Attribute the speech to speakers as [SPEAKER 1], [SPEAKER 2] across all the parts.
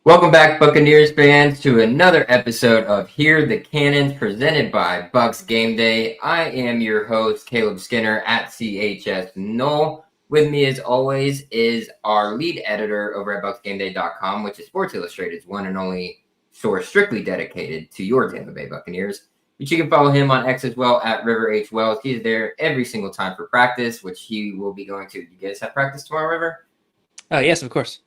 [SPEAKER 1] Welcome back, Buccaneers fans, to another episode of Hear the Cannons presented by BucsGameday. I am your host, Caleb Skinner at CHS Null. With me, as always, is our lead editor over at BucsGameday.com, which is Sports Illustrated's one and only source strictly dedicated to your Tampa Bay Buccaneers. But you can follow him on X as well at River H Wells. He's there every single time for practice, which he will be going to. You guys have practice tomorrow, River?
[SPEAKER 2] Yes, of course.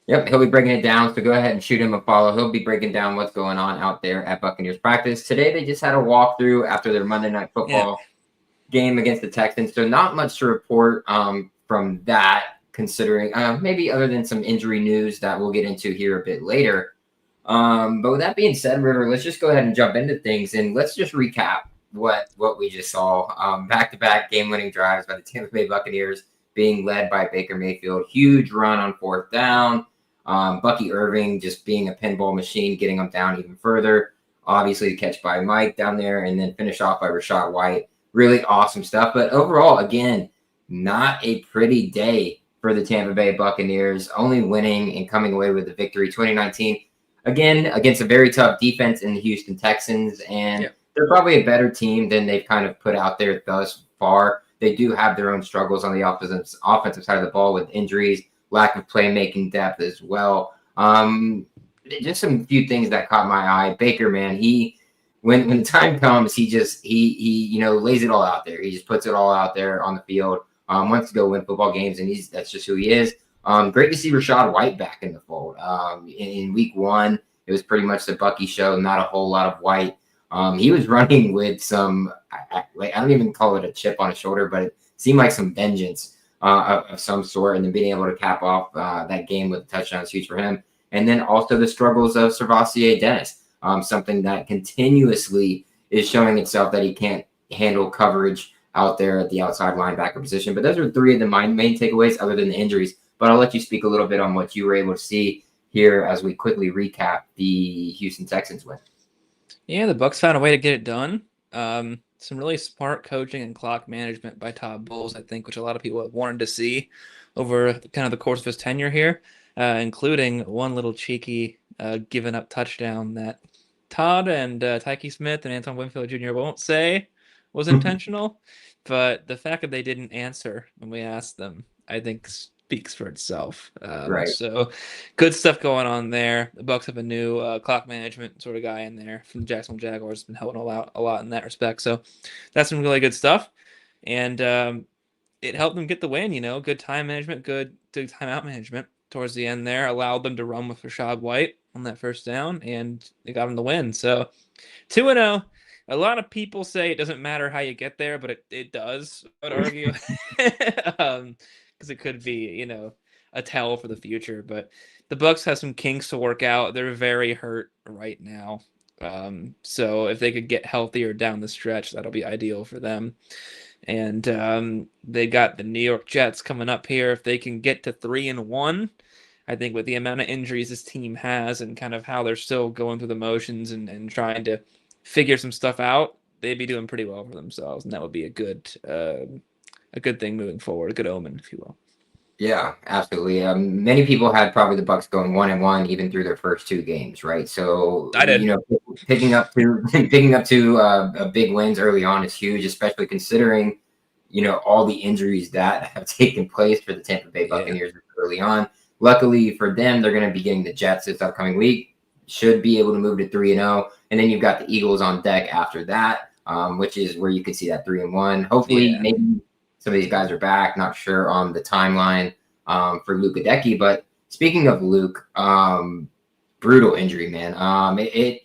[SPEAKER 1] Yep, he'll be breaking it down, so go ahead and shoot him a follow. He'll be breaking down what's going on out there at Buccaneers practice. Today, they just had a walkthrough after their Monday Night Football game against the Texans, so not much to report from that, considering maybe other than some injury news that we'll get into here a bit later. But with that being said, River, let's just go ahead and jump into things, and let's just recap what we just saw. Back-to-back game-winning drives by the Tampa Bay Buccaneers being led by Baker Mayfield. Huge run on fourth down. Bucky Irving just being a pinball machine, getting them down even further. Obviously, the catch by Mike down there, and then finish off by Rachaad White. Really awesome stuff. But overall, again, not a pretty day for the Tampa Bay Buccaneers, only winning and coming away with the victory 2019. Again, against a very tough defense in the Houston Texans, and they're probably a better team than they've kind of put out there thus far. They do have their own struggles on the offensive side of the ball with injuries, lack of playmaking depth as well. Just some few things that caught my eye. Baker, man, when the time comes, he lays it all out there. He just puts it all out there on the field. Wants to go win football games, and that's just who he is. Great to see Rachaad White back in the fold. In week one, it was pretty much the Bucky show, not a whole lot of White. He was running with some, I don't even call it a chip on his shoulder, but it seemed like some vengeance of some sort, and then being able to cap off that game with a touchdown is huge for him. And then also the struggles of sirvocea Dennis, something that continuously is showing itself that he can't handle coverage out there at the outside linebacker position. But those are three of the main takeaways other than the injuries. But I'll let you speak a little bit on what you were able to see here as we quickly recap the Houston Texans win.
[SPEAKER 2] Yeah, the Bucs found a way to get it done. Some really smart coaching and clock management by Todd Bowles, I think, which a lot of people have wanted to see over kind of the course of his tenure here, including one little cheeky given up touchdown that Todd and Tyke Smith and Antoine Winfield Jr. won't say was intentional, but the fact that they didn't answer when we asked them, I think speaks for itself.
[SPEAKER 1] Right.
[SPEAKER 2] So good stuff going on there. The Bucs have a new clock management sort of guy in there from the Jacksonville Jaguars. Has been helping a lot in that respect. So that's some really good stuff. And it helped them get the win, good time management, good timeout management towards the end there, allowed them to run with Rachaad White on that first down, and they got them the win. So 2-0. A lot of people say it doesn't matter how you get there, but it does, I would argue. Because it could be, a tell for the future. But the Bucs have some kinks to work out. They're very hurt right now. So if they could get healthier down the stretch, that'll be ideal for them. And they got the New York Jets coming up here. If they can get to 3-1, I think with the amount of injuries this team has and kind of how they're still going through the motions and trying to figure some stuff out, they'd be doing pretty well for themselves. And that would be a good thing moving forward, a good omen, if you will.
[SPEAKER 1] Yeah, absolutely. Many people had probably the Bucs going 1-1 even through their first two games, right? So
[SPEAKER 2] I did.
[SPEAKER 1] Picking up to big wins early on is huge, especially considering all the injuries that have taken place for the Tampa Bay Buccaneers early on. Luckily for them, they're going to be getting the Jets this upcoming week. Should be able to move to 3-0, and then you've got the Eagles on deck after that, which is where you could see that 3-1. Hopefully, maybe some of these guys are back. Not sure on the timeline for Luke Goedeke, but speaking of Luke, brutal injury, man. It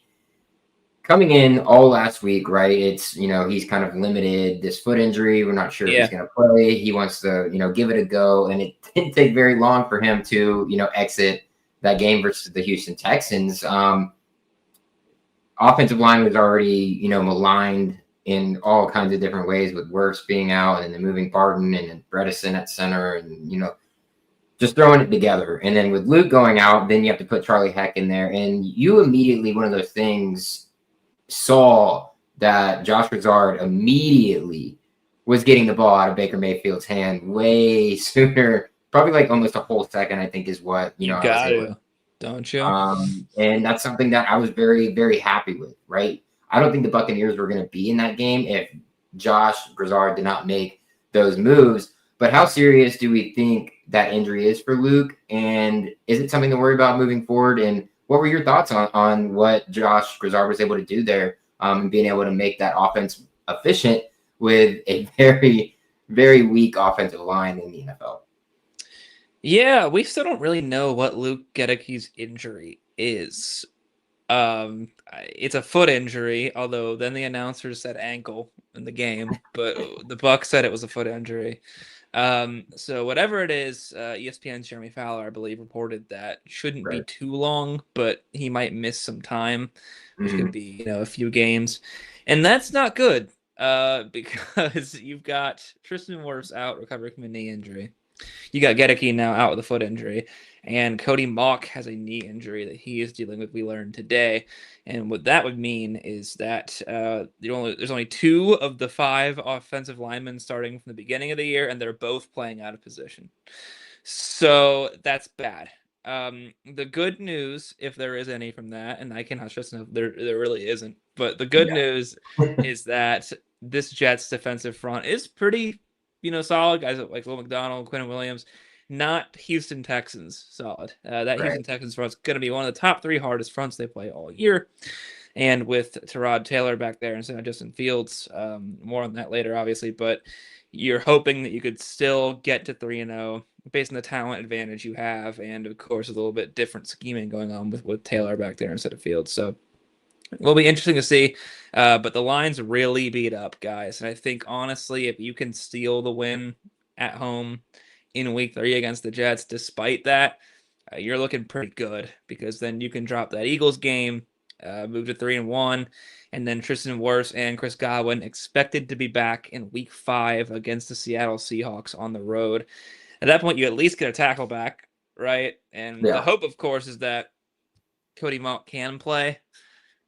[SPEAKER 1] coming in all last week, right? It's he's kind of limited this foot injury. We're not sure if he's going to play. He wants to give it a go, and it didn't take very long for him to exit that game versus the Houston Texans. Offensive line was already maligned in all kinds of different ways, with Wirfs being out and then moving Barton and then Bredesen at center, and just throwing it together. And then with Luke going out, then you have to put Charlie Heck in there, and you immediately, one of those things, saw that Josh Rizard immediately was getting the ball out of Baker Mayfield's hand way sooner, probably like almost a whole second, I think is what
[SPEAKER 2] you got to. Don't you?
[SPEAKER 1] And that's something that I was very, very happy with, right? I don't think the Buccaneers were going to be in that game if Josh Grizzard did not make those moves. But how serious do we think that injury is for Luke? And is it something to worry about moving forward? And what were your thoughts on what Josh Grizzard was able to do there, and being able to make that offense efficient with a very, very weak offensive line in the NFL?
[SPEAKER 2] Yeah, we still don't really know what Luke Goedeke's injury is. It's a foot injury, although then the announcers said ankle in the game, but the Bucs said it was a foot injury. So whatever it is, ESPN's Jeremy Fowler, I believe, reported that shouldn't be
[SPEAKER 1] Right.
[SPEAKER 2] too long, but he might miss some time, which
[SPEAKER 1] Mm-hmm.
[SPEAKER 2] could be, a few games. And that's not good, because you've got Tristan Wirfs out recovering from a knee injury. You got Goedeke now out with a foot injury, and Cody Mauch has a knee injury that he is dealing with. We learned today, and what that would mean is that there's only 2 of the 5 offensive linemen starting from the beginning of the year, and they're both playing out of position. So that's bad. The good news, if there is any from that, and I cannot stress enough, there really isn't. But the good news is that this Jets defensive front is pretty, solid. Guys like Will McDonald, Quinn Williams, not Houston Texans solid. That
[SPEAKER 1] Right.
[SPEAKER 2] Houston Texans front's going to be one of the top 3 hardest fronts they play all year. And with Tyrod Taylor back there instead of Justin Fields, more on that later, obviously. But you're hoping that you could still get to 3-0 based on the talent advantage you have, and of course a little bit different scheming going on with Taylor back there instead of Fields. So it will be interesting to see. But the line's really beat up, guys. And I think honestly, if you can steal the win at home in week 3 against the Jets, despite that, you're looking pretty good, because then you can drop that Eagles game, move to 3-1, and then Tristan Wirfs and Chris Godwin expected to be back in week 5 against the Seattle Seahawks on the road. At that point, you at least get a tackle back, right? And the
[SPEAKER 1] Yeah.
[SPEAKER 2] hope, of course, is that Cody Mauch can play.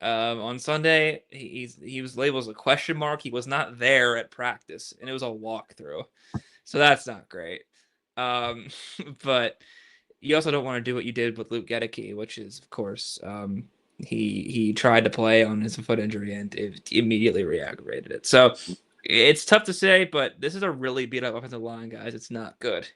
[SPEAKER 2] On Sunday, he was labeled as a question mark. He was not there at practice, and it was a walkthrough, so that's not great. But you also don't want to do what you did with Luke Goedeke, which is, of course, he tried to play on his foot injury and it immediately re-aggravated it. So it's tough to say, but this is a really beat up offensive line, guys. It's not good.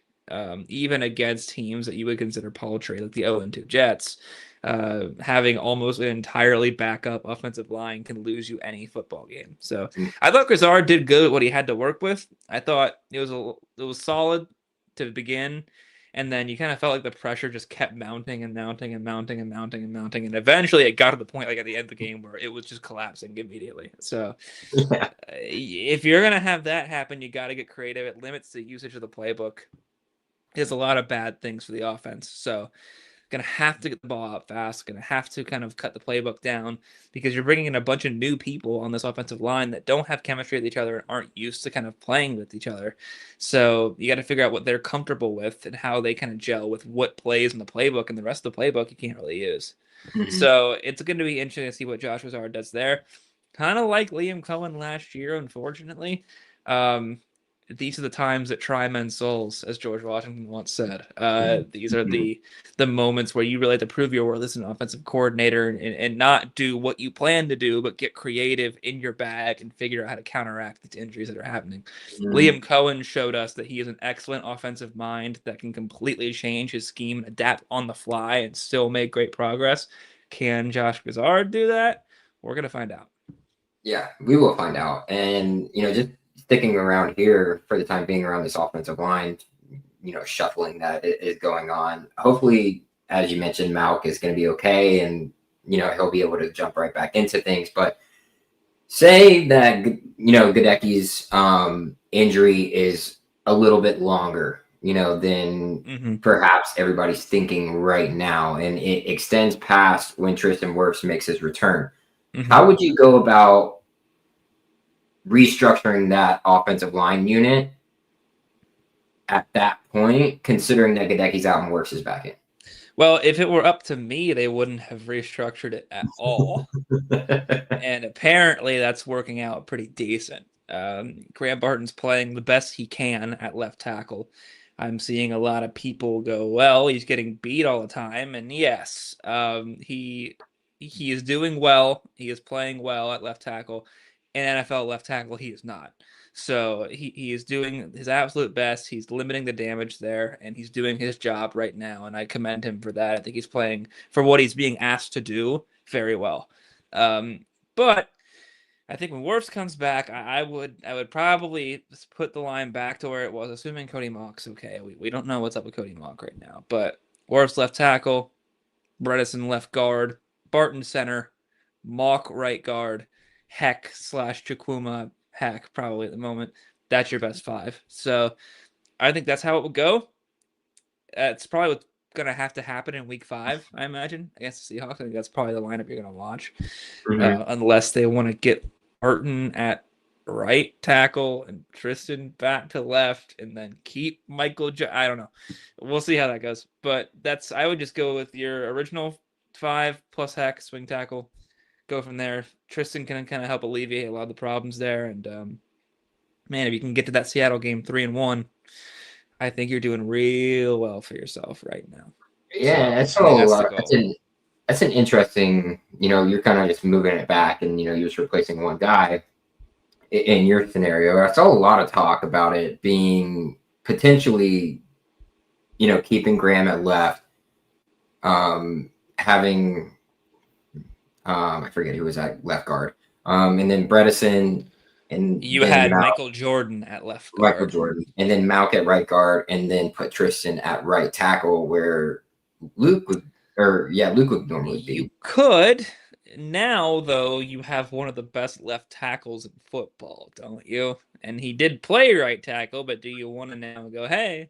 [SPEAKER 2] Even against teams that you would consider paltry, like the 0-2 Jets, having almost an entirely backup offensive line can lose you any football game. So I thought Grizzard did good at what he had to work with. I thought it was solid to begin, and then you kind of felt like the pressure just kept mounting and mounting and mounting and mounting and mounting, and eventually it got to the point, like at the end of the game, where it was just collapsing immediately. So
[SPEAKER 1] Yeah.
[SPEAKER 2] if you're gonna have that happen, you got to get creative. It limits the usage of the playbook. There's a lot of bad things for the offense. So going to have to get the ball out fast, going to have to kind of cut the playbook down, because you're bringing in a bunch of new people on this offensive line that don't have chemistry with each other and aren't used to kind of playing with each other. So you got to figure out what they're comfortable with and how they kind of gel with what plays in the playbook, and the rest of the playbook you can't really use.
[SPEAKER 1] Mm-hmm.
[SPEAKER 2] So it's going to be interesting to see what Josh Grizzard does there. Kind of like Liam Cohen last year, unfortunately. These are the times that try men's souls, as George Washington once said. These are the moments where you really have to prove your worth as an offensive coordinator, and not do what you plan to do, but get creative in your bag and figure out how to counteract the injuries that are happening.
[SPEAKER 1] Mm-hmm.
[SPEAKER 2] Liam Cohen showed us that he is an excellent offensive mind that can completely change his scheme and adapt on the fly and still make great progress. Can Josh Grizzard do that? We're going to find out.
[SPEAKER 1] Yeah, we will find out. And, just sticking around here for the time being around this offensive line, shuffling that is going on. Hopefully, as you mentioned, Malk is going to be okay, and, he'll be able to jump right back into things. But say that, Goedeke's injury is a little bit longer, than perhaps everybody's thinking right now, and it extends past when Tristan Wirfs makes his return. How would you go about restructuring that offensive line unit at that point, considering that Goedeke's out and Wirfs is back in?
[SPEAKER 2] Well, if it were up to me, they wouldn't have restructured it at all. And apparently that's working out pretty decent. Graham Barton's playing the best he can at left tackle. I'm seeing a lot of people go, well, he's getting beat all the time, and yes, he is doing well. He is playing well at left tackle. In NFL left tackle, he is not. So he is doing his absolute best. He's limiting the damage there, and he's doing his job right now, and I commend him for that. I think he's playing for what he's being asked to do very well. But I think when Wirfs comes back, I would probably put the line back to where it was, assuming Cody Mock's okay. We don't know what's up with Cody Mock right now, but Wirfs left tackle, Bredesen left guard, Barton center, Mock right guard, Heck / Chukwuma, Heck probably at the moment. That's your best five. So I think that's how it would go. It's probably what's going to have to happen in week 5, I imagine, against the Seahawks. I think that's probably the lineup you're going to watch, unless they want to get Barton at right tackle and Tristan back to left and then keep Michael. I don't know. We'll see how that goes. But I would just go with your original 5 plus Heck, swing tackle. Go from there. Tristan can kind of help alleviate a lot of the problems there. And man, if you can get to that Seattle game 3-1, I think you're doing real well for yourself right now.
[SPEAKER 1] Yeah,
[SPEAKER 2] So,
[SPEAKER 1] that's an interesting, you're kind of just moving it back and, you're just replacing one guy in your scenario. I saw a lot of talk about it being potentially, keeping Graham at left, having, I forget who was at left guard, and then Bredesen. And
[SPEAKER 2] you had Michael Jordan at left guard.
[SPEAKER 1] Michael Jordan. And then Malk at right guard, and then put Tristan at right tackle where Luke would normally be.
[SPEAKER 2] You could. Now, though, you have one of the best left tackles in football, don't you? And he did play right tackle, but do you want to now go, hey,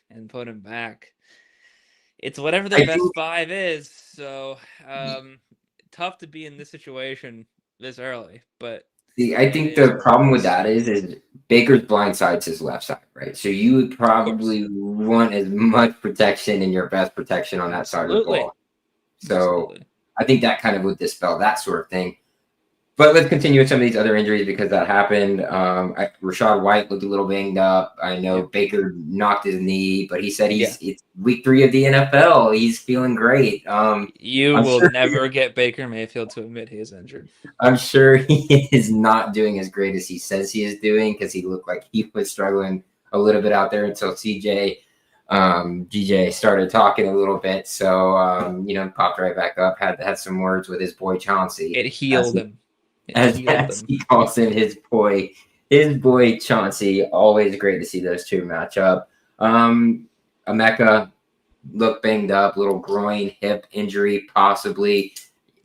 [SPEAKER 2] and put him back? It's whatever the best 5 is. So, tough to be in this situation this early, but
[SPEAKER 1] see, I think the problem with that is Baker's blindsides his left side, right? So you would probably want as much protection and your best protection on that side of the ball. So I think that kind of would dispel that sort of thing. But let's continue with some of these other injuries because that happened. Rachaad White looked a little banged up. I know Baker knocked his knee, but he said it's week 3 of the NFL. He's feeling great.
[SPEAKER 2] You will never get Baker Mayfield to admit he is injured.
[SPEAKER 1] I'm sure he is not doing as great as he says he is doing because he looked like he was struggling a little bit out there until GJ started talking a little bit. So, popped right back up, had some words with his boy Chauncey.
[SPEAKER 2] It healed him.
[SPEAKER 1] As he calls him his boy Chauncey. Always great to see those two match up. Emeka looked banged up, little groin, hip injury, possibly.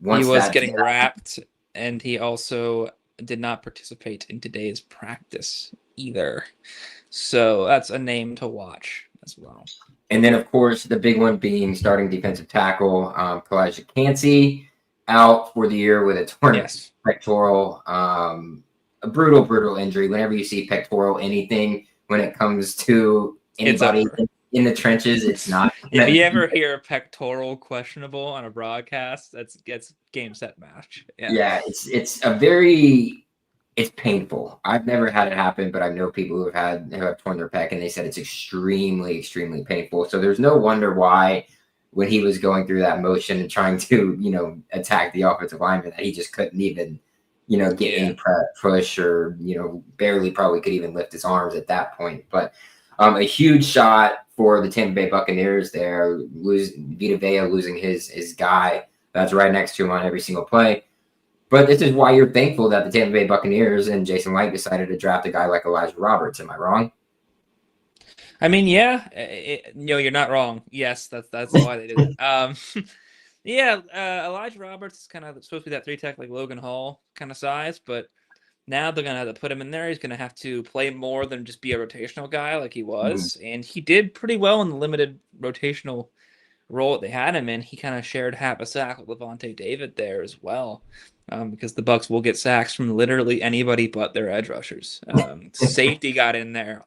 [SPEAKER 2] He was getting wrapped, and he also did not participate in today's practice either. So that's a name to watch as well.
[SPEAKER 1] And then, of course, the big one being starting defensive tackle, Calijah Kancey, out for the year with a torn pectoral. A brutal injury. Whenever you see pectoral anything, when it comes to anybody in the trenches, it's not.
[SPEAKER 2] If you ever hear pectoral questionable on a broadcast, gets game set match.
[SPEAKER 1] Yeah, it's painful. I've never had it happen, but I know people who have torn their pec, and they said it's extremely painful. So there's no wonder why, when he was going through that motion and trying to, attack the offensive lineman, that he just couldn't even, get any push or, barely probably could even lift his arms at that point. But a huge shot for the Tampa Bay Buccaneers there. Vita Vea losing his guy that's right next to him on every single play. But this is why you're thankful that the Tampa Bay Buccaneers and Jason White decided to draft a guy like Elijah Roberts. Am I wrong?
[SPEAKER 2] I mean, yeah, you're not wrong. Yes, that's why they did it. Elijah Roberts is kind of supposed to be that 3-tech like Logan Hall kind of size, but now they're gonna have to put him in there. He's gonna have to play more than just be a rotational guy like he was, and he did pretty well in the limited rotational role that they had him in. He kind of shared half a sack with Levante David there as well. Because the Bucs will get sacks from literally anybody but their edge rushers. Safety got in there.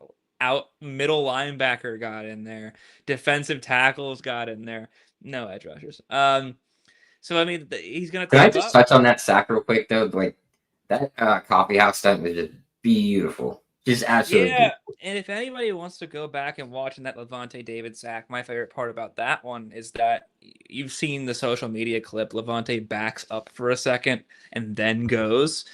[SPEAKER 2] Middle linebacker got in there. Defensive tackles got in there. No edge rushers. So, I mean, he's going to
[SPEAKER 1] Can I just touch on that sack real quick, though? Like, that coffee house stunt was just beautiful. Just absolutely
[SPEAKER 2] Yeah,
[SPEAKER 1] beautiful.
[SPEAKER 2] and if anybody wants to go back and watch that Levante David sack, my favorite part about that one is that you've seen the social media clip. Levante backs up for a second and then goes.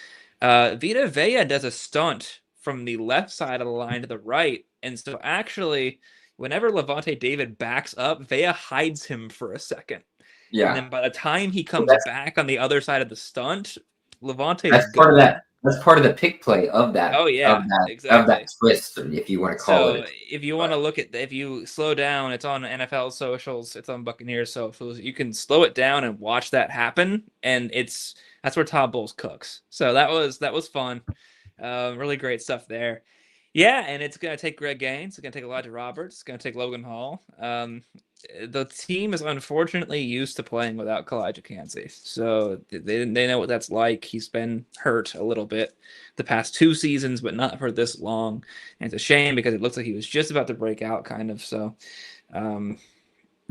[SPEAKER 2] Vita Vea does a stunt from the left side of the line to the right, and so actually, whenever Levante David backs up, Vea hides him for a second, and
[SPEAKER 1] Yeah.
[SPEAKER 2] then by the time he
[SPEAKER 1] Well,
[SPEAKER 2] comes back on the other side of the stunt, Levante is
[SPEAKER 1] that's part of
[SPEAKER 2] gone.
[SPEAKER 1] that. That's part of the pick play of
[SPEAKER 2] Oh yeah,
[SPEAKER 1] that
[SPEAKER 2] exactly.
[SPEAKER 1] twist, if you want to call it.
[SPEAKER 2] So if you want to look at, if you slow down, it's on NFL socials, it's on Buccaneers socials. You can slow it down and watch that happen, and that's where Todd Bowles cooks. So that was fun, really great stuff there. Yeah, and it's gonna take Greg Gaines, it's gonna take Elijah Roberts, it's gonna take Logan Hall. The team is unfortunately used to playing without Calijah Cancey, so they know what that's like. He's been hurt a little bit the past 2 seasons, but not for this long. And it's a shame because it looks like he was just about to break out, kind of. So,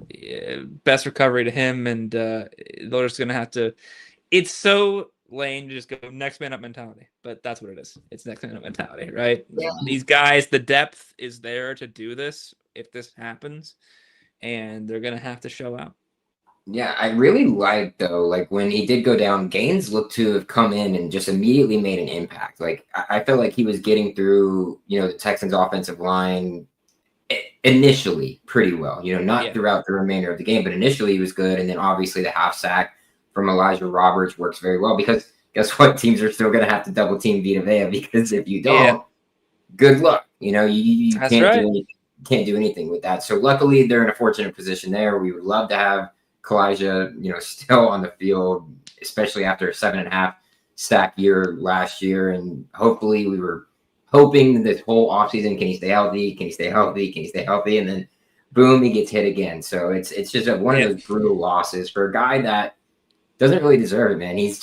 [SPEAKER 2] yeah, best recovery to him, and they're just gonna have to. It's so lame to just go next man up mentality, but that's what it is. It's next man up mentality, right?
[SPEAKER 1] Yeah.
[SPEAKER 2] These guys, the depth is there to do this if this happens, and they're gonna have to show out.
[SPEAKER 1] Yeah, I really like though, like when he did go down, Gaines looked to have come in and just immediately made an impact. Like I felt like he was getting through, the Texans offensive line initially pretty well. Not
[SPEAKER 2] Yeah,
[SPEAKER 1] throughout the remainder of the game, but initially he was good. And then obviously the half sack from Elijah Roberts works very well because guess what? Teams are still going to have to double team Vita Vea because if you
[SPEAKER 2] yeah,
[SPEAKER 1] don't, good luck. You
[SPEAKER 2] that's
[SPEAKER 1] can't do
[SPEAKER 2] right.
[SPEAKER 1] anything. Can't do anything with that. So luckily they're in a fortunate position there. We would love to have Calijah, still on the field, especially after a 7.5 sack year last year. And hopefully we were hoping this whole offseason, can he stay healthy? Can he stay healthy? Can he stay healthy? And then boom, he gets hit again. So it's just one of
[SPEAKER 2] Yeah,
[SPEAKER 1] those brutal losses for a guy that doesn't really deserve it, man. He's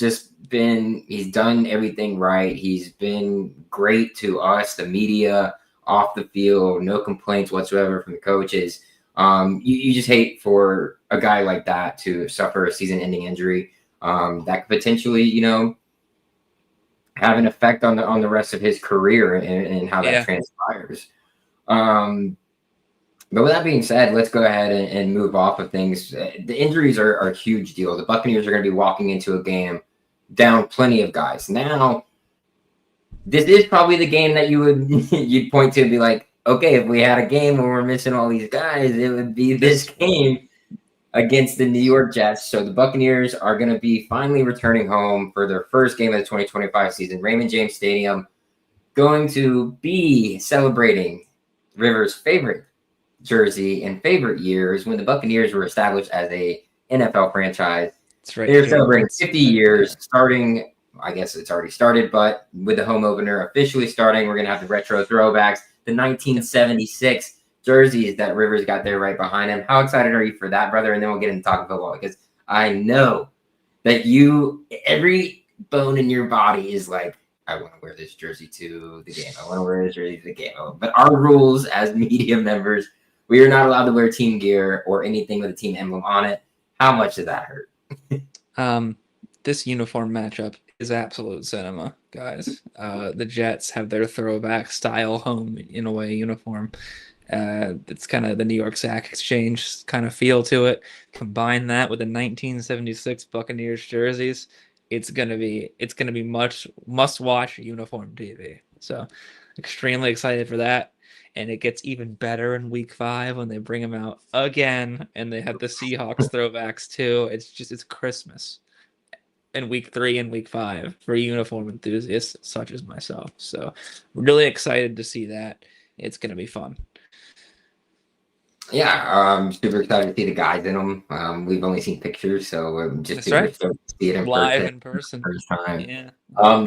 [SPEAKER 1] done everything right. He's been great to us, the media, off the field, no complaints whatsoever from the coaches. You just hate for a guy like that to suffer a season-ending injury that could potentially, have an effect on the rest of his career and how that
[SPEAKER 2] yeah.
[SPEAKER 1] transpires. But with that being said, let's go ahead and move off of things. The injuries are a huge deal. The Buccaneers are going to be walking into a game down plenty of guys. Now, this is probably the game that you'd point to and be like, okay, if we had a game where we're missing all these guys, it would be this game against the New York Jets. So the Buccaneers are going to be finally returning home for their first game of the 2025 season. Raymond James Stadium going to be celebrating Rivers' favorite jersey in favorite years when the Buccaneers were established as a NFL franchise.
[SPEAKER 2] That's right.
[SPEAKER 1] They're celebrating
[SPEAKER 2] It's
[SPEAKER 1] 50 years starting. I guess it's already started, but with the home opener officially starting, we're going to have the retro throwbacks, the 1976 jerseys that Rivers got there right behind him. How excited are you for that, brother? And then we'll get into talking football because I know that every bone in your body is like, I want to wear this jersey to the game. I want to wear this jersey to the game. But our rules as media members, we are not allowed to wear team gear or anything with a team emblem on it. How much does that hurt?
[SPEAKER 2] This uniform matchup is absolute cinema, guys. The Jets have their throwback style home in a way uniform. It's kind of the New York Sack Exchange kind of feel to it. Combine that with the 1976 Buccaneers jerseys, it's gonna be much must-watch uniform TV. So, extremely excited for that. And it gets even better in week 5 when they bring them out again, and they have the Seahawks throwbacks too. It's Christmas in week 3 and week 5 for uniform enthusiasts such as myself. So, really excited to see that. It's gonna be fun.
[SPEAKER 1] Yeah, I'm super excited to see the guys in them. We've only seen pictures, so I'm just
[SPEAKER 2] That's
[SPEAKER 1] super
[SPEAKER 2] right.
[SPEAKER 1] stoked to see it in
[SPEAKER 2] Live
[SPEAKER 1] person.
[SPEAKER 2] in person.
[SPEAKER 1] First time.
[SPEAKER 2] Yeah.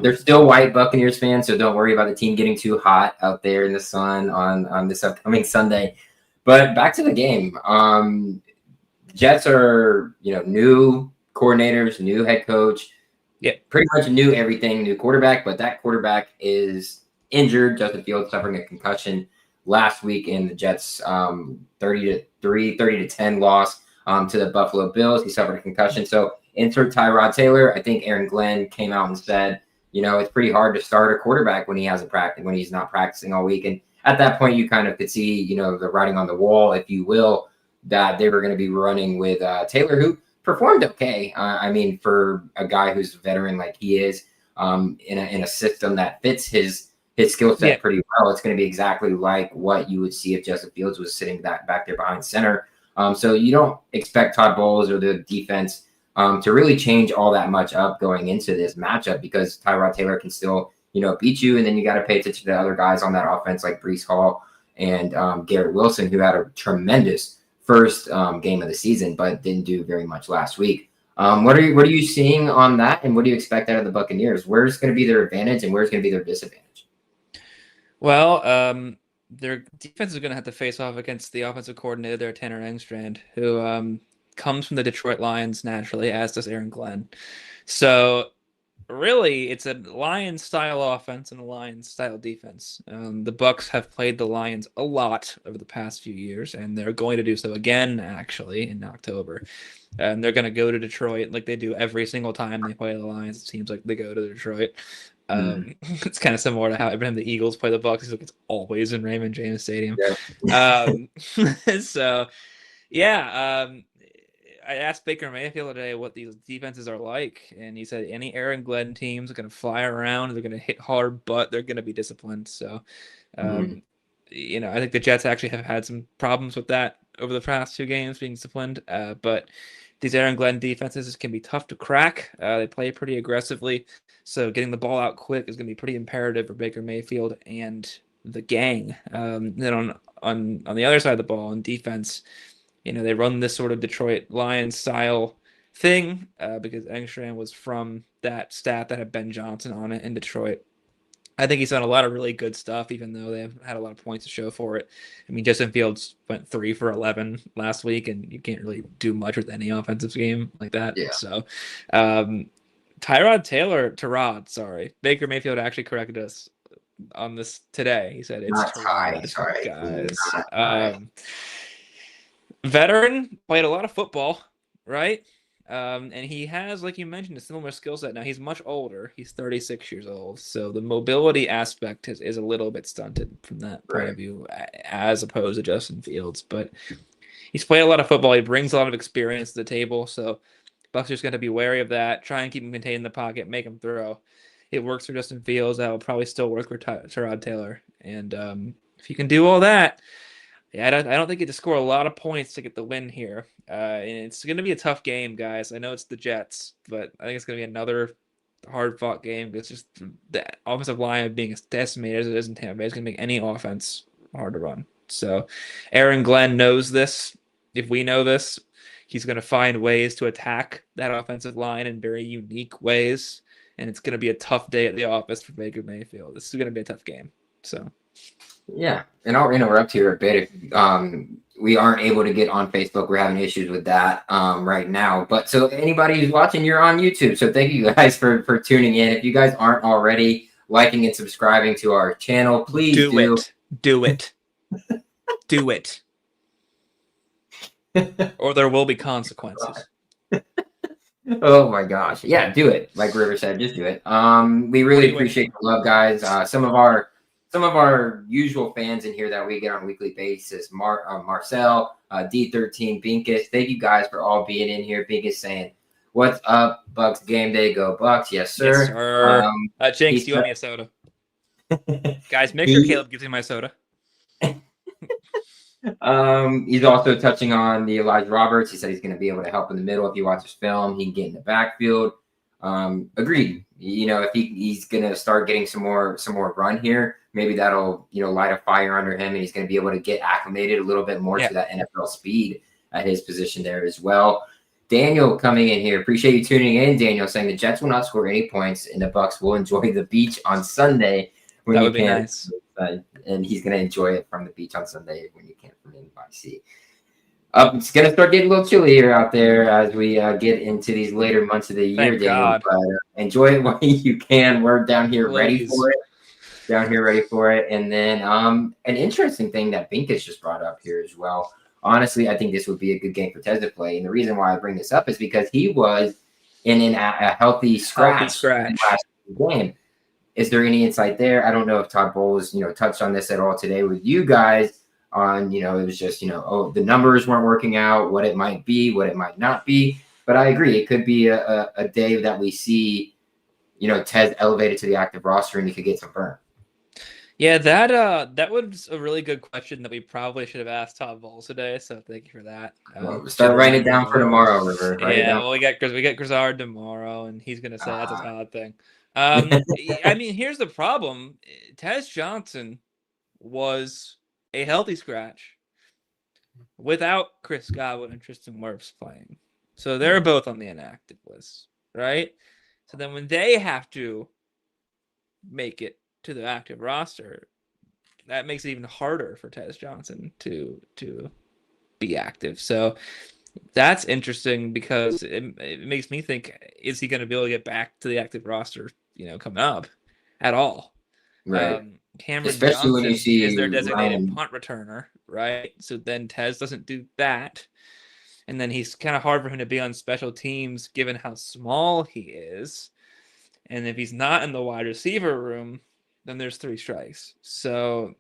[SPEAKER 1] They're still white Buccaneers fans, so don't worry about the team getting too hot out there in the sun on this upcoming Sunday. But back to the game. Jets are new coordinators, new head coach.
[SPEAKER 2] Yeah.
[SPEAKER 1] Pretty much new everything, new quarterback, but that quarterback is injured. Justin Fields suffering a concussion last week in the Jets 30-10 loss to the Buffalo Bills. He suffered a concussion. So insert Tyrod Taylor. I think Aaron Glenn came out and said it's pretty hard to start a quarterback when he's not practicing all week. And at that point, you kind of could see, the writing on the wall, if you will, that they were going to be running with Taylor, who performed okay. I mean, for a guy who's a veteran like he is, in a system that fits his skill set pretty well, it's going to be exactly like what you would see if Justin Fields was sitting back there behind center. So you don't expect Todd Bowles or the defense to really change all that much up going into this matchup, because Tyrod Taylor can still, beat you. And then you got to pay attention to the other guys on that offense like Breece Hall and Garrett Wilson, who had a tremendous first game of the season, but didn't do very much last week. What are you seeing on that, and what do you expect out of the Buccaneers? Where's going to be their advantage and where's going to be their disadvantage?
[SPEAKER 2] Well, their defense is going to have to face off against the offensive coordinator there, Tanner Engstrand, who comes from the Detroit Lions naturally, as does Aaron Glenn. So really, it's a Lions-style offense and a Lions-style defense. The Bucs have played the Lions a lot over the past few years, and they're going to do so again, actually, in October. And they're going to go to Detroit like they do every single time they play the Lions. It seems like they go to Detroit. It's kind of similar to how every time the Eagles play the Bucs, it's always in Raymond James Stadium. Yeah. So, yeah. I asked Baker Mayfield today what these defenses are like, and he said any Aaron Glenn teams are going to fly around, they're going to hit hard, but they're going to be disciplined. So, I think the Jets actually have had some problems with that over the past 2 games, being disciplined. But these Aaron Glenn defenses can be tough to crack. They play pretty aggressively, so getting the ball out quick is going to be pretty imperative for Baker Mayfield and the gang. Then on the other side of the ball, on defense, they run this sort of Detroit Lions style thing because Engstrand was from that staff that had Ben Johnson on it in Detroit. I think he's done a lot of really good stuff, even though they haven't had a lot of points to show for it. I mean, Justin Fields went 3 for 11 last week, and you can't really do much with any offensive game like that. Yeah. So, Baker Mayfield actually corrected us on this today. He said it's Tyrod, guys. Veteran, played a lot of football, right? And he has, like you mentioned, a similar skill set. Now, he's much older. He's 36 years old. So the mobility aspect is a little bit stunted from that point of view, as opposed to Justin Fields. But he's played a lot of football. He brings a lot of experience to the table. So Bucs are just going to be wary of that. Try and keep him contained in the pocket, make him throw. It works for Justin Fields. That will probably still work for Tyrod Taylor. And if you can do all that, yeah, I don't think you have to score a lot of points to get the win here. And it's going to be a tough game, guys. I know it's the Jets, but I think it's going to be another hard-fought game. It's just the offensive line being as decimated as it is in Tampa Bay is going to make any offense hard to run. So Aaron Glenn knows this. If we know this, he's going to find ways to attack that offensive line in very unique ways, and it's going to be a tough day at the office for Baker Mayfield. This is going to be a tough game. So.
[SPEAKER 1] Yeah, and I'll interrupt here a bit. If we aren't able to get on Facebook, we're having issues with that right now. But so anybody who's watching, you're on YouTube. So thank you guys for tuning in. If you guys aren't already liking and subscribing to our channel, please do.
[SPEAKER 2] Do it. Do it. Or there will be consequences.
[SPEAKER 1] Oh my gosh. Yeah, do it. Like River said, just do it. We really appreciate the love, guys. Some of our usual fans in here that we get on a weekly basis, Marcel, D13, Binkus. Thank you guys for all being in here. Binkus saying, "What's up, Bucs game day? Go Bucs!" Yes, sir.
[SPEAKER 2] Yes, sir. Jinx, you owe me a soda. Guys, make sure Caleb gives me my soda.
[SPEAKER 1] He's also touching on the Elijah Roberts. He said he's going to be able to help in the middle. If you watch his film, he can get in the backfield. Agreed. If he's going to start getting some more run here, maybe that'll, light a fire under him, and he's going to be able to get acclimated a little bit more to that NFL speed at his position there as well. Daniel coming in here. Appreciate you tuning in, Daniel, saying the Jets will not score any points and the Bucs will enjoy the beach on Sunday when
[SPEAKER 2] that
[SPEAKER 1] you
[SPEAKER 2] would be
[SPEAKER 1] can.
[SPEAKER 2] Nice.
[SPEAKER 1] And he's going to enjoy it from the beach on Sunday when you can't from in by sea. It's going to start getting a little chilly here out there as we get into these later months of the year, Daniel. But enjoy it while you can. We're down here ready for it. And then an interesting thing that Binkus just brought up here as well. Honestly, I think this would be a good game for Tez to play. And the reason why I bring this up is because he was in a healthy scratch in the last game. is there any insight there? I don't know if Todd Bowles, touched on this at all today with you guys on, it was just, the numbers weren't working out, what it might be, what it might not be. But I agree. It could be a day that we see, Tez elevated to the active roster and he could get some burn.
[SPEAKER 2] Yeah, that was a really good question that we probably should have asked Todd Bowles today. So thank you for that.
[SPEAKER 1] Start writing it down for tomorrow, River.
[SPEAKER 2] Well, we got Grizzard tomorrow, and he's gonna say that's a Todd thing. I mean, here's the problem: Tez Johnson was a healthy scratch without Chris Godwin and Tristan Wirfs playing, so they're both on the inactive list, right? So then when they have to make it to the active roster, that makes it even harder for Tez Johnson to be active. So that's interesting because it makes me think, is he going to be able to get back to the active roster, coming up at all?
[SPEAKER 1] Right.
[SPEAKER 2] Cameron
[SPEAKER 1] Especially
[SPEAKER 2] Johnson
[SPEAKER 1] when you see
[SPEAKER 2] is their designated
[SPEAKER 1] Ryan
[SPEAKER 2] punt returner, right? So then Tez doesn't do that. And then he's kind of hard for him to be on special teams given how small he is. And if he's not in the wide receiver room, then there's 3 strikes. So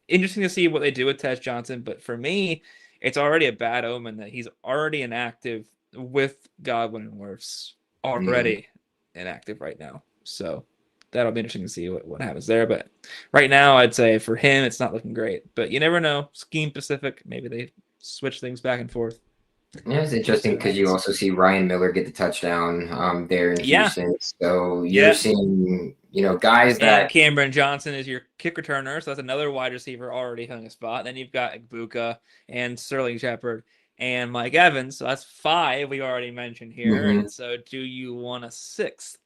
[SPEAKER 2] interesting to see what they do with Tez Johnson. But for me, it's already a bad omen that he's already inactive with Godwin and Wirfs already inactive right now. So that'll be interesting to see what happens there. But right now, I'd say for him, it's not looking great. But you never know. Scheme specific. Maybe they switch things back and forth.
[SPEAKER 1] Yeah, it's interesting because you also see Ryan Miller get the touchdown there in Houston. So you're seeing, guys that...
[SPEAKER 2] And Cameron Johnson is your kick returner, so that's another wide receiver already filling a spot. Then you've got egbuka and Sterling Shepard and Mike Evans. So that's 5 we already mentioned here. And so do you want a 6th?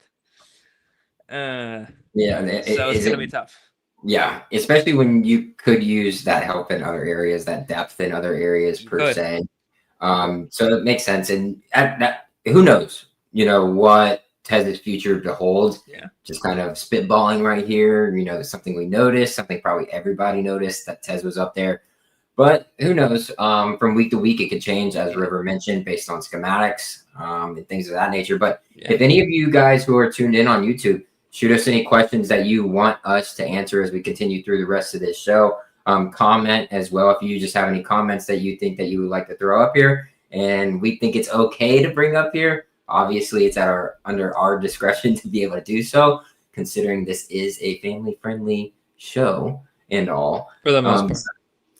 [SPEAKER 2] So it's going to be tough.
[SPEAKER 1] Yeah, especially when you could use that help in other areas, that depth in other areas per se. So it makes sense. And that, who knows, what Tez's future beholds.
[SPEAKER 2] Yeah.
[SPEAKER 1] Just kind of spitballing right here. Something we noticed, something probably everybody noticed that Tez was up there. But who knows? From week to week, it could change, as River mentioned, based on schematics and things of that nature. But if any of you guys who are tuned in on YouTube, shoot us any questions that you want us to answer as we continue through the rest of this show. Comment as well if you just have any comments that you think that you would like to throw up here and we think it's okay to bring up here. Obviously, it's under our discretion to be able to do so, considering this is a family-friendly show and all.
[SPEAKER 2] For the most part.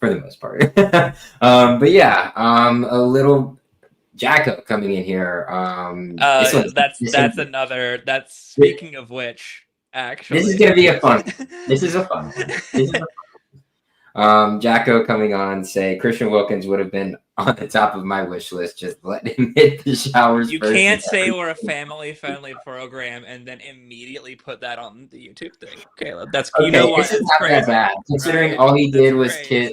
[SPEAKER 1] For the most part. But yeah, a little Jacko coming in here.
[SPEAKER 2] That's speaking of which, actually.
[SPEAKER 1] This is going to be a fun one. This is a fun one. Jacko coming on, say Christian Wilkins would have been on the top of my wish list. Just let him hit the showers.
[SPEAKER 2] You can't say we're a family-friendly program and then immediately put that on the YouTube thing, Caleb. That's
[SPEAKER 1] okay. This is not that bad, considering all he did was kiss.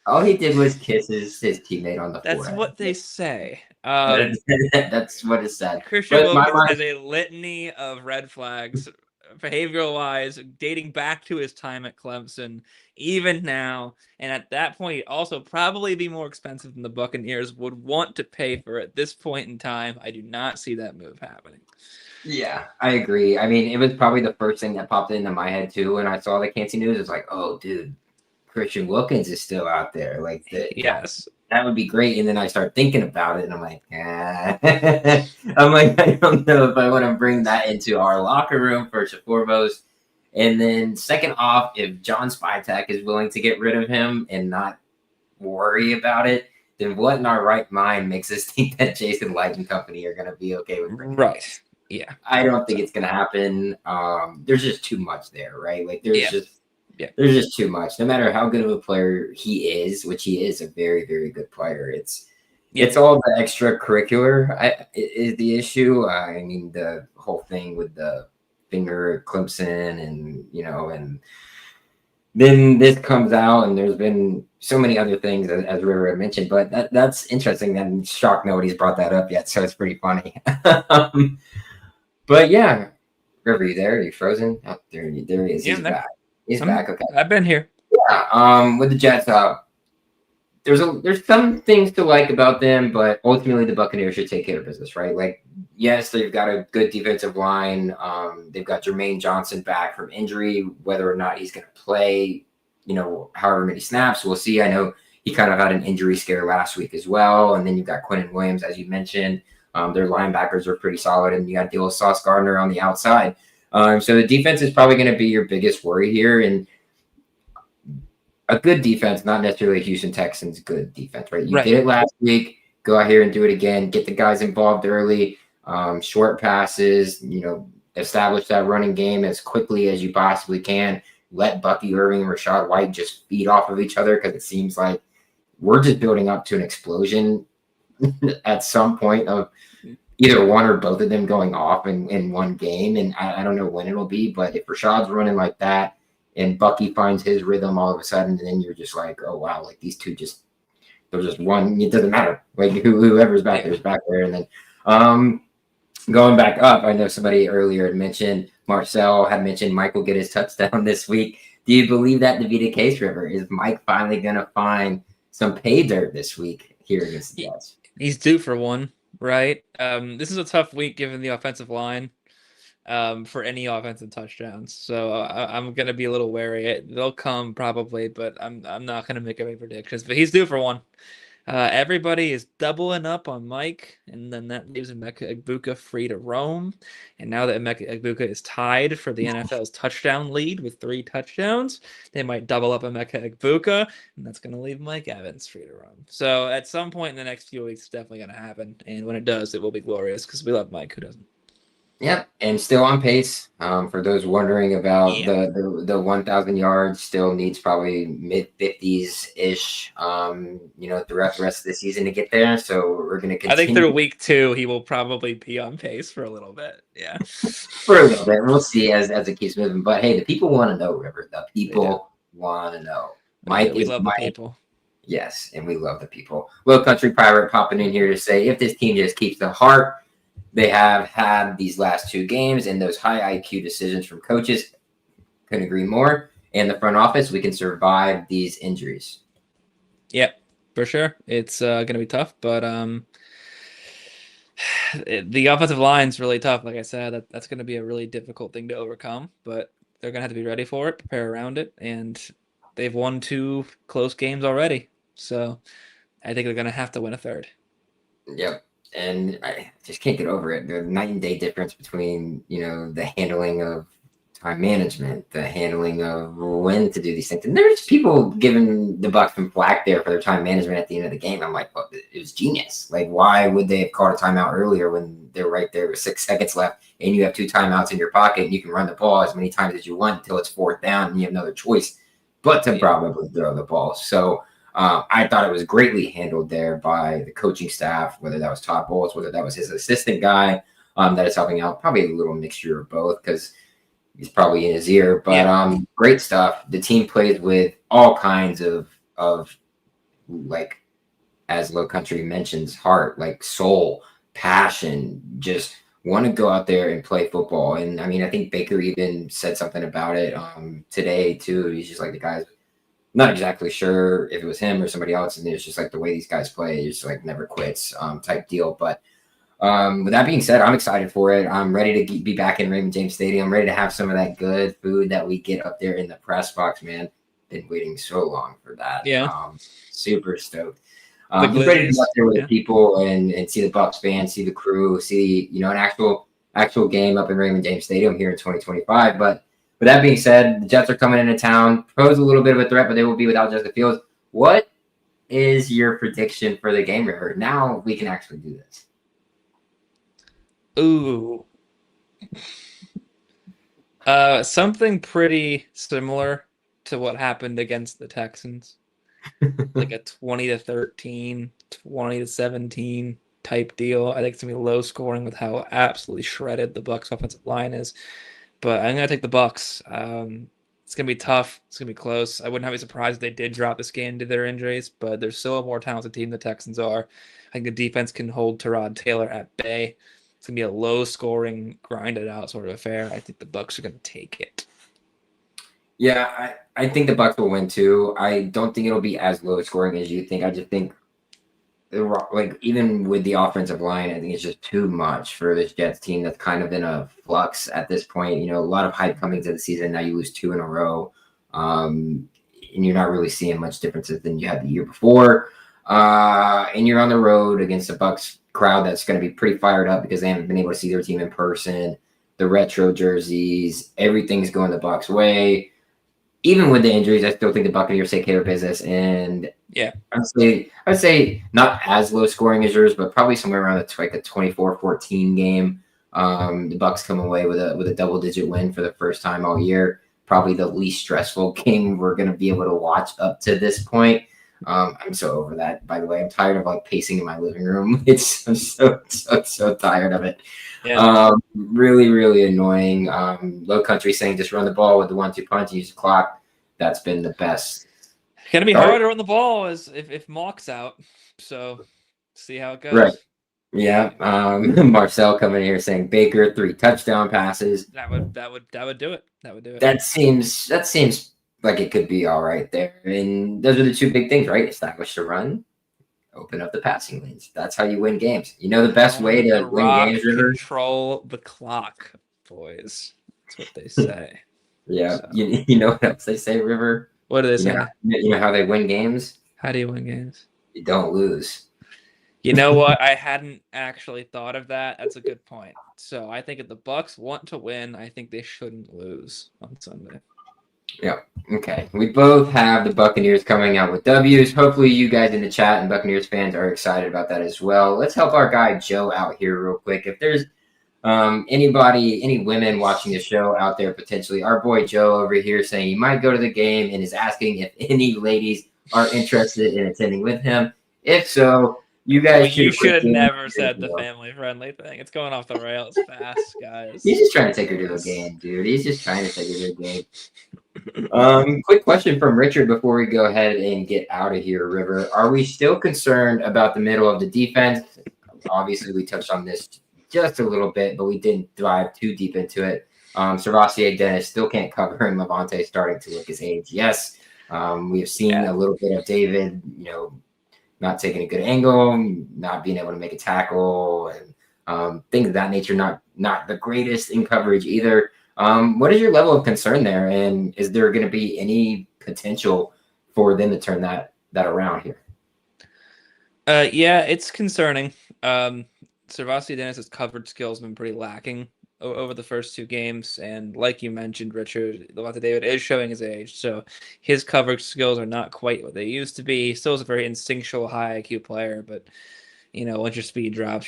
[SPEAKER 1] All he did was kiss his teammate on the forehead.
[SPEAKER 2] That's what they say.
[SPEAKER 1] That's what it said.
[SPEAKER 2] Christian Wilkins has a litany of red flags, behavioral-wise, dating back to his time at Clemson, even now. And at that point, he'd also probably be more expensive than the Buccaneers would want to pay for at this point in time. I do not see that move happening.
[SPEAKER 1] Yeah, I agree. I mean, it was probably the first thing that popped into my head, too, when I saw the Kancey news. It's like, oh, dude, Christian Wilkins is still out there. Like,
[SPEAKER 2] yes,
[SPEAKER 1] that would be great. And then I start thinking about it, and I'm like, I don't know if I want to bring that into our locker room, first and foremost. And then second off, if John Spytek is willing to get rid of him and not worry about it, then what in our right mind makes us think that Jason Light and company are going to be okay with bringing him?
[SPEAKER 2] Yeah.
[SPEAKER 1] I don't think it's going to happen. There's just too much there, right? Like, there's just too much. No matter how good of a player he is, which he is a very, very good player, it's all the extracurricular is the issue. I mean, the whole thing with the finger at Clemson and then this comes out and there's been so many other things as River had mentioned, but that's interesting. I'm shocked nobody's brought that up yet. So it's pretty funny. But yeah, River, you there? Are you frozen? Oh, there he is. He's back. He's back. Okay.
[SPEAKER 2] I've been here.
[SPEAKER 1] Yeah. With the Jets, there's some things to like about them, but ultimately the Buccaneers should take care of business, right? Like, yes, they've got a good defensive line. They've got Jermaine Johnson back from injury. Whether or not he's going to play, however many snaps, we'll see. I know he kind of had an injury scare last week as well. And then you've got Quinnen Williams, as you mentioned. Their linebackers are pretty solid, and you got to deal with Sauce Gardner on the outside. So the defense is probably going to be your biggest worry here. And a good defense, not necessarily a Houston Texans good defense, right? You did it last week. Go out here and do it again. Get the guys involved early. Short passes, establish that running game as quickly as you possibly can. Let Bucky Irving and Rachaad White just feed off of each other, because it seems like we're just building up to an explosion at some point of either one or both of them going off in one game. And I don't know when it'll be, but if Rashaad's running like that and Bucky finds his rhythm all of a sudden, then you're just like, oh, wow, like these two they're just one. It doesn't matter. Like whoever's back there is back there. And then going back up, I know somebody earlier had mentioned, Marcel had mentioned Mike will get his touchdown this week. Do you believe that to be the case, River? Is Mike finally going to find some pay dirt this week here against the Jets?
[SPEAKER 2] He's due for one, right? This is a tough week given the offensive line for any offensive touchdowns. So I'm going to be a little wary. They'll come probably, but I'm not going to make any predictions. But he's due for one. Everybody is doubling up on Mike, and then that leaves Emeka Egbuka free to roam. And now that Emeka Egbuka is tied for the NFL's touchdown lead with 3 touchdowns, they might double up Emeka Egbuka, and that's going to leave Mike Evans free to roam. So at some point in the next few weeks, it's definitely going to happen. And when it does, it will be glorious, because we love Mike. Who doesn't?
[SPEAKER 1] Yep, and still on pace. For those wondering about the 1,000 yards, still needs probably mid-50s ish. Throughout the rest of the season to get there. So we're going to continue.
[SPEAKER 2] I think through week 2, he will probably be on pace for a little bit. Yeah,
[SPEAKER 1] for a little bit. We'll see as it keeps moving. But hey, the people want to know, River. The people want to know. Mike,
[SPEAKER 2] we love the people.
[SPEAKER 1] Yes, and we love the people. Low Country Pirate popping in here to say, if this team just keeps the heart they have had these last 2 games and those high IQ decisions from coaches, couldn't agree more. And the front office, we can survive these injuries.
[SPEAKER 2] Yep, for sure. It's going to be tough, but the offensive line's really tough. Like I said, that's going to be a really difficult thing to overcome, but they're going to have to be ready for it, prepare around it, and they've won 2 close games already. So I think they're going to have to win a third.
[SPEAKER 1] Yep. And I just can't get over it. The night and day difference between, the handling of time management, the handling of when to do these things. And there's people giving the Bucs some flack there for their time management at the end of the game. I'm like, well, it was genius. Like, why would they have called a timeout earlier when they're right there with 6 seconds left and you have 2 timeouts in your pocket and you can run the ball as many times as you want until it's 4th down and you have another choice but to probably throw the ball. So I thought it was greatly handled there by the coaching staff, whether that was Todd Bowles, whether that was his assistant guy that is helping out, probably a little mixture of both because he's probably in his ear. But great stuff. The team plays with all kinds of like, as Low Country mentions, heart, like soul, passion, just want to go out there and play football. And I mean, I think Baker even said something about it today too. He's just like, the guys, not exactly sure if it was him or somebody else, and it's just like the way these guys play, it's just like never quits type deal. But with that being said, I'm excited for it. I'm ready to be back in Raymond James Stadium. I'm ready to have some of that good food that we get up there in the press box, man. Been waiting so long for that.
[SPEAKER 2] Yeah.
[SPEAKER 1] Super stoked. Just ready to be up there with the people and see the Bucs fans, see the crew, see an actual game up in Raymond James Stadium here in 2025. But with that being said, the Jets are coming into town, pose a little bit of a threat, but they will be without Justin Fields. What is your prediction for the game, River? Now we can actually do this.
[SPEAKER 2] Ooh. Something pretty similar to what happened against the Texans. Like a 20-13, 20-17 type deal. I think it's going to be low scoring with how absolutely shredded the Bucs offensive line is. But I'm going to take the Bucs. It's going to be tough. It's going to be close. I wouldn't have been surprised if they did drop this game due to their injuries, but they're still a more talented team the Texans are. I think the defense can hold Tyrod Taylor at bay. It's going to be a low-scoring, grinded-out sort of affair. I think the Bucs are going to take it.
[SPEAKER 1] Yeah, I think the Bucs will win too. I don't think it'll be as low-scoring as you think. I just think like even with the offensive line, I think it's just too much for this Jets team that's kind of in a flux at this point. You know, a lot of hype coming into the season. Now you lose 2 in a row, and you're not really seeing much differences than you had the year before. And you're on the road against a Bucs crowd that's going to be pretty fired up because they haven't been able to see their team in person. The retro jerseys, everything's going the Bucs way. Even with the injuries, I still think the Buccaneers take care of business. And
[SPEAKER 2] Yeah.
[SPEAKER 1] I'd say not as low scoring as yours, but probably somewhere around like a 24-14 game. The Bucs come away with a double digit win for the first time all year. Probably the least stressful game we're going to be able to watch up to this point. I'm so over that. By the way, I'm tired of like pacing in my living room. I'm so tired of it.
[SPEAKER 2] Yeah.
[SPEAKER 1] Really, really annoying. Low country saying just run the ball with the 1-2 punch, use the clock. That's been the best.
[SPEAKER 2] It's gonna be harder on the ball as if Mock's out. So see how it goes.
[SPEAKER 1] Right. Yeah. Marcel coming here saying Baker 3 touchdown passes.
[SPEAKER 2] That would do it. That would do it.
[SPEAKER 1] That seems like it could be all right there. And those are the 2 big things, right? Establish the run, open up the passing lanes. That's how you win games. You know the best way to win games, River?
[SPEAKER 2] Control the clock, boys. That's what they say.
[SPEAKER 1] Yeah. So. You know what else they say, River?
[SPEAKER 2] What do they say?
[SPEAKER 1] You know how they win games?
[SPEAKER 2] How do you win games?
[SPEAKER 1] You don't lose.
[SPEAKER 2] You know what? I hadn't actually thought of that. That's a good point. So I think if the Bucs want to win, I think they shouldn't lose on Sunday.
[SPEAKER 1] Yeah. Okay. We both have the Buccaneers coming out with W's. Hopefully you guys in the chat and Buccaneers fans are excited about that as well. Let's help our guy Joe out here real quick. If there's any women watching the show out there potentially, our boy Joe over here saying he might go to the game and is asking if any ladies are interested in attending with him. If so, you guys
[SPEAKER 2] you should have never said the family friendly thing. It's going off the rails fast, guys.
[SPEAKER 1] He's just trying to take her to a game, dude. He's just trying to take her to a game. Quick question from Richard before we go ahead and get out of here, River. Are we still concerned about the middle of the defense? Obviously, we touched on this just a little bit, but we didn't dive too deep into it. Sirvocea Dennis still can't cover, and Levante starting to look his age. Yes, we have seen a little bit of David, not taking a good angle, not being able to make a tackle, and things of that nature. Not the greatest in coverage either. What is your level of concern there, and is there going to be any potential for them to turn that around here?
[SPEAKER 2] Yeah, it's concerning. Sirvocea Dennis's coverage skills have been pretty lacking over the first 2 games, and like you mentioned, Richard, Levante David is showing his age, so his coverage skills are not quite what they used to be. He still is a very instinctual, high IQ player, but once your speed drops,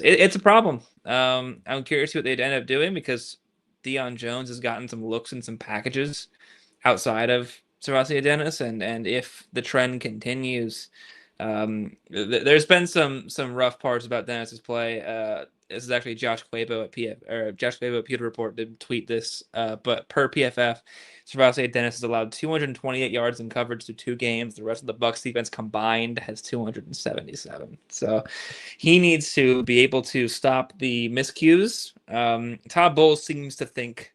[SPEAKER 2] it's a problem. I'm curious what they'd end up doing because Deion Jones has gotten some looks and some packages outside of Sirvocea Dennis, and if the trend continues, there's been some rough parts about Dennis's play. This is actually Josh Quabo at Pewter Report did tweet this, but per PFF, Sirvocea Dennis has allowed 228 yards in coverage through 2 games. The rest of the Bucs defense combined has 277. So he needs to be able to stop the miscues. Todd Bowles seems to think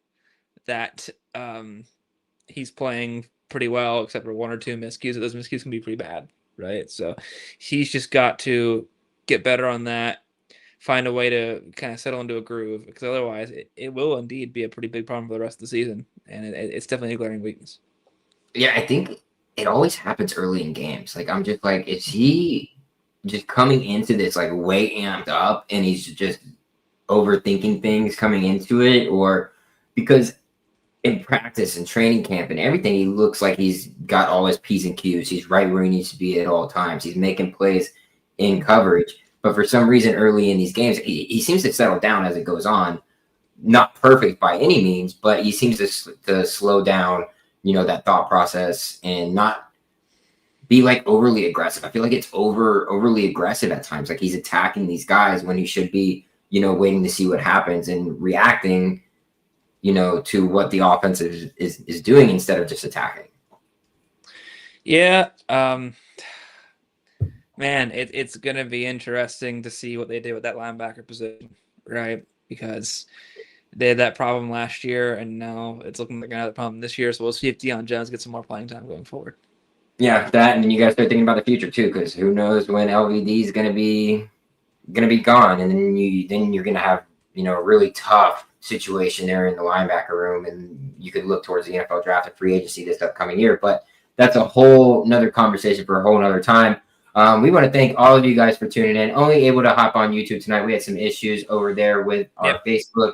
[SPEAKER 2] that he's playing pretty well, except for 1 or 2 miscues. Those miscues can be pretty bad, right? So he's just got to get better on that. Find a way to kind of settle into a groove, because otherwise it will indeed be a pretty big problem for the rest of the season, and it's definitely a glaring weakness.
[SPEAKER 1] Yeah, I think it always happens early in games. Like, I'm just like, is he just coming into this like way amped up and he's just overthinking things coming into it? Or because in practice and training camp and everything, he looks like he's got all his P's and Q's. He's right where he needs to be at all times. He's making plays in coverage. But for some reason, early in these games, he seems to settle down as it goes on. Not perfect by any means, but he seems to slow down, that thought process and not be like overly aggressive. I feel like it's overly aggressive at times. Like he's attacking these guys when he should be, waiting to see what happens and reacting, to what the offense is doing instead of just attacking.
[SPEAKER 2] Yeah. Man, it's going to be interesting to see what they do with that linebacker position, right? Because they had that problem last year, and now it's looking like another problem this year. So we'll see if Deion Jones gets some more playing time going forward.
[SPEAKER 1] Yeah, that, and then you guys start thinking about the future too, because who knows when LVD is going to be gone, and then you're going to have a really tough situation there in the linebacker room, and you could look towards the NFL draft and free agency this upcoming year. But that's a whole nother conversation for a whole nother time. We want to thank all of you guys for tuning in. Only able to hop on YouTube tonight. We had some issues over there with our Facebook.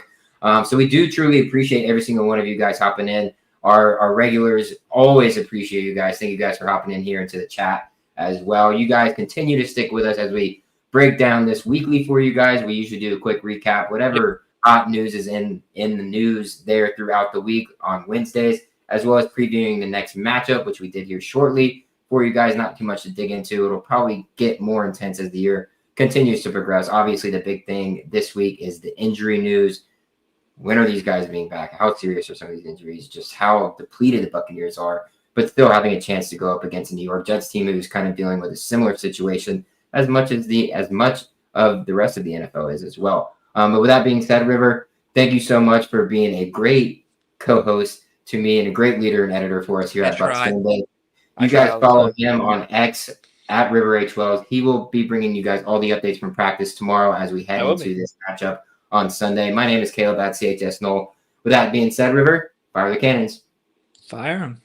[SPEAKER 1] So we do truly appreciate every single one of you guys hopping in. Our regulars always appreciate you guys. Thank you guys for hopping in here into the chat as well. You guys continue to stick with us as we break down this weekly for you guys. We usually do a quick recap, whatever hot news is in the news there throughout the week on Wednesdays, as well as previewing the next matchup, which we did here shortly for you guys. Not too much to dig into. It'll probably get more intense as the year continues to progress. Obviously, the big thing this week is the injury news. When are these guys being back? How serious are some of these injuries? Just how depleted the Buccaneers are, but still having a chance to go up against a New York Jets team who's kind of dealing with a similar situation as much of the rest of the NFL is as well. But with that being said, River, thank you so much for being a great co-host to me and a great leader and editor for us here at BucsGameday. You guys follow him on X at River H Wells. He will be bringing you guys all the updates from practice tomorrow as we head into this matchup on Sunday. My name is Caleb at CHS Knoll. With that being said, River, fire the cannons.
[SPEAKER 2] Fire them.